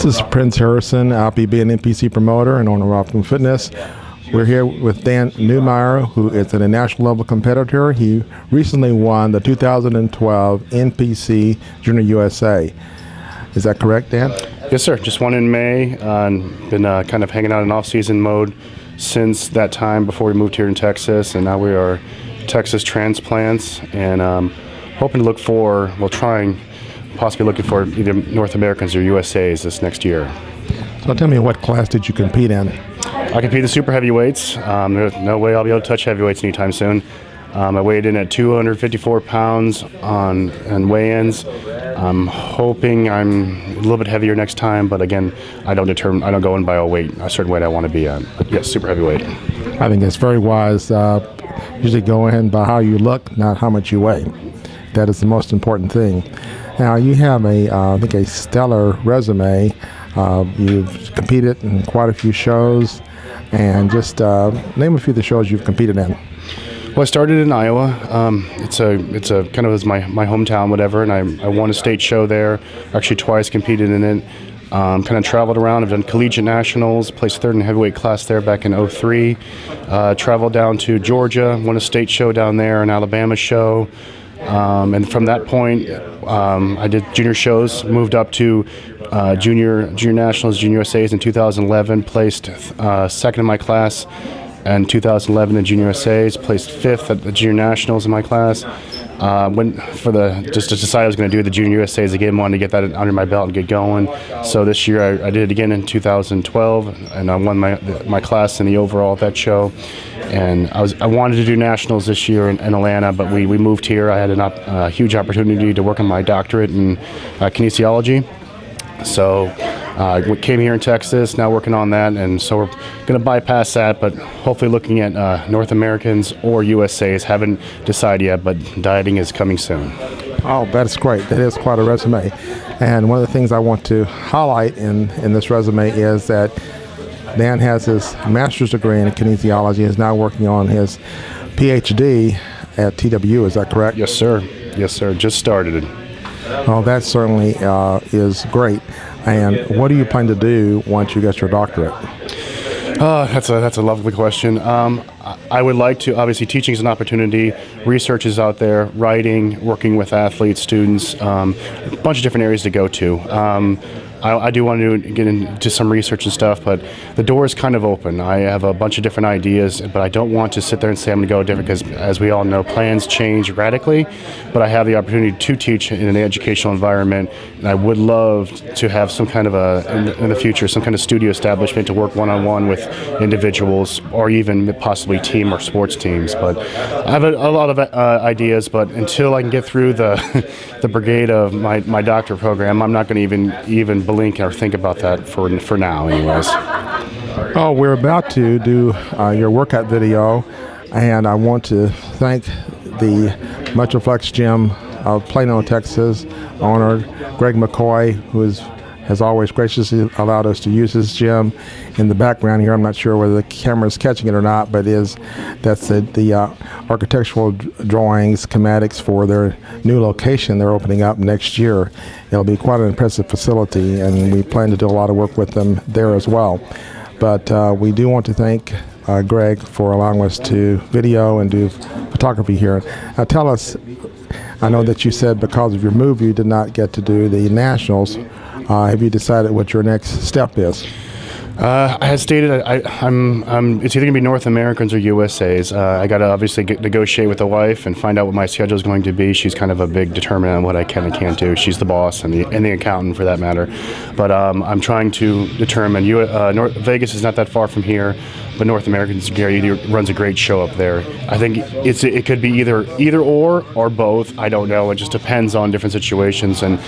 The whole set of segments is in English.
This is Prince Harrison, LPB and NPC promoter and owner of Optimum Fitness. We're here with Dan Newmire, who is an international level competitor. He recently won the 2012 NPC Jr. USA. Is that correct, Dan? Yes, sir. Just won in May. Been kind of hanging out in off-season mode since that time before we moved here in Texas, and now we are Texas transplants and hoping to look for, possibly looking for either North Americans or USAs this next year. So tell me, what class did you compete in? I competed in super heavyweights. There's no way I'll be able to touch heavyweights anytime soon. I weighed in at 254 pounds on weigh-ins. I'm hoping I'm a little bit heavier next time, but again, I don't go in by a weight, a certain weight I want to be at. But yes, super heavyweight. I think it's very wise. Usually go in by how you look, not how much you weigh. That is the most important thing. Now you have I think a stellar resume. You've competed in quite a few shows, and just name a few of the shows you've competed in. Well, I started in Iowa. It's a kind of my hometown, whatever, and I won a state show there. Actually, twice competed in it. Kind of traveled around. I've done collegiate nationals, placed third in heavyweight class there back in '03. Traveled down to Georgia, won a state show down there, an Alabama show. And from that point, I did junior shows, moved up to junior nationals, junior USAs in 2011, placed second in my class in 2011 in junior USAs, placed fifth at the junior nationals in my class. Just decided I was going to do the junior USAs again, wanted to get that under my belt and get going. So this year I did it again in 2012, and I won my class in the overall at that show. And I wanted to do nationals this year in Atlanta, but we moved here. I had a huge opportunity to work on my doctorate in kinesiology. So we came here in Texas, now working on that, and so we're going to bypass that, but hopefully looking at North Americans or USAs. Haven't decided yet, but dieting is coming soon. Oh, that's great. That is quite a resume. And one of the things I want to highlight in this resume is that Dan has his master's degree in kinesiology and is now working on his PhD at TWU. Is that correct? Yes, sir. Yes, sir. Just started it. Oh, that certainly is great. And what do you plan to do once you get your doctorate? That's a lovely question. I would like to, obviously teaching is an opportunity, research is out there, writing, working with athletes, students, a bunch of different areas to go to. I do want to get into some research and stuff, but the door is kind of open. I have a bunch of different ideas, but I don't want to sit there and say I'm going to go different, because as we all know, plans change radically, but I have the opportunity to teach in an educational environment, and I would love to have some kind of in the future, some kind of studio establishment to work one-on-one with individuals, or even possibly team or sports teams. But I have a lot of ideas, but until I can get through the brigade of my doctorate program, I'm not going to even blink or think about that for now anyways. Oh, we're about to do your workout video, and I want to thank the Metroflex Gym of Plano, Texas owner Greg McCoy, who has always graciously allowed us to use his gym. In the background here, I'm not sure whether the camera is catching it or not, but that's the architectural drawings, schematics for their new location they're opening up next year. It'll be quite an impressive facility, and we plan to do a lot of work with them there as well. But we do want to thank Greg for allowing us to video and do photography here. Now tell us, I know that you said because of your move you did not get to do the nationals. Have you decided what your next step is? I had stated it's either going to be North Americans or USAs. I got to obviously negotiate with the wife and find out what my schedule is going to be. She's kind of a big determinant on what I can and can't do. She's the boss and the accountant for that matter. But I'm trying to determine. Vegas is not that far from here, but North Americans, Gary runs a great show up there. I think it could be either or both. I don't know. It just depends on different situations and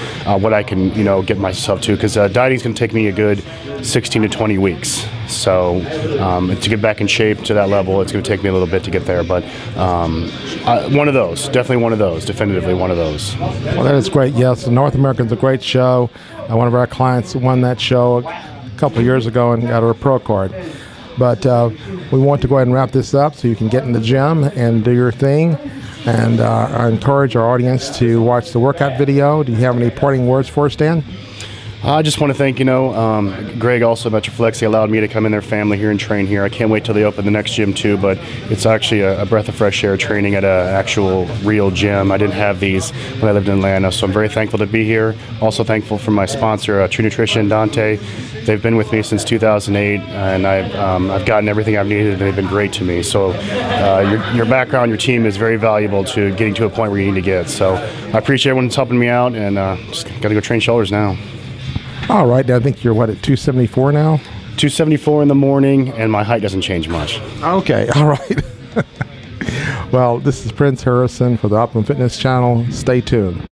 what I can get myself to. Because dieting is going to take me a good 16 to 20 weeks. So to get back in shape to that level, it's going to take me a little bit to get there. But one of those, definitely one of those, definitively one of those. Well, that is great. Yes, the North American's a great show. One of our clients won that show a couple of years ago and got her a pro card. But we want to go ahead and wrap this up so you can get in the gym and do your thing. And I encourage our audience to watch the workout video. Do you have any parting words for us, Dan? I just want to thank, Greg also at Metroflex. He allowed me to come in their family here and train here. I can't wait till they open the next gym too, but it's actually a breath of fresh air training at an actual real gym. I didn't have these when I lived in Atlanta, so I'm very thankful to be here. Also thankful for my sponsor, True Nutrition, Dante. They've been with me since 2008, and I've gotten everything I've needed, and they've been great to me. So your background, your team is very valuable to getting to a point where you need to get. So I appreciate everyone that's helping me out, and just got to go train shoulders now. All right, I think you're, what, at 274 now? 274 in the morning, and my height doesn't change much. Okay, all right. Well, this is Prince Harrison for the Optimum Fitness channel. Stay tuned.